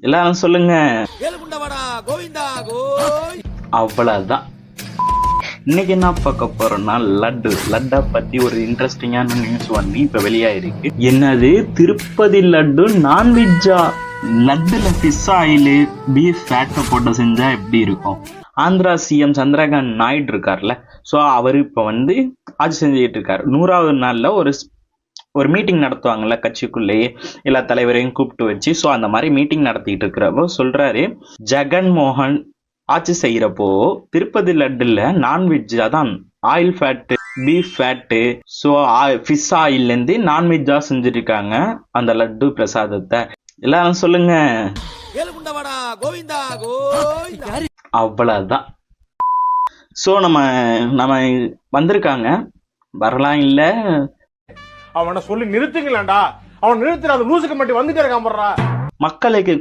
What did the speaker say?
எல்லாரும் சொல்லுங்க. அவ்வளவுதான். இன்னைக்கு என்ன பார்க்க போறோம்னா லட்டை பத்தி ஒரு இன்ட்ரெஸ்டிங்கான நியூஸ் ஒன்று இப்ப வெளியாயிருக்கு. என்னது, திருப்பதி லட்டு நான்வெஜ்ஜா? லட்டுல ஃபிஷ் ஆயிலு பீஃப் ஃபேட்டை போட்டு செஞ்சா எப்படி இருக்கும்? ஆந்திரா சிஎம் சந்திரகாந்த் நாயுடு இருக்கார்ல, ஸோ அவர் இப்போ ஆட்சி செஞ்சுக்கிட்டு இருக்காரு. 100வது நாள்ல ஒரு மீட்டிங் நடத்துவாங்கல்ல கட்சிக்குள்ளேயே, எல்லா தலைவரையும் கூப்பிட்டு வச்சு. ஸோ அந்த மாதிரி மீட்டிங் நடத்திட்டு இருக்கிறப்போ சொல்றாரு, ஜெகன்மோகன் ஆட்சி செய்யறப்போ திருப்பதி லட்டுல நான்வெஜ்ஜா தான், oil fat beef fat, so fish ஆயில்ல இருந்து நான்வெஜ்ஜா செஞ்சிருக்காங்க அந்த லட்டு பிரசாதத்தை. எல்லாரும் சொல்லுங்க. அவ்வளவுதான். ஸோ நம்ம வந்திருக்காங்க, வரலாம் இல்ல, அவனை சொல்லி நிறுத்துங்களேன்டா. அவன் நிறுத்துற, அது லூசுக்கு மட்டும் வந்துட்டே இருக்கான். மக்களுக்கு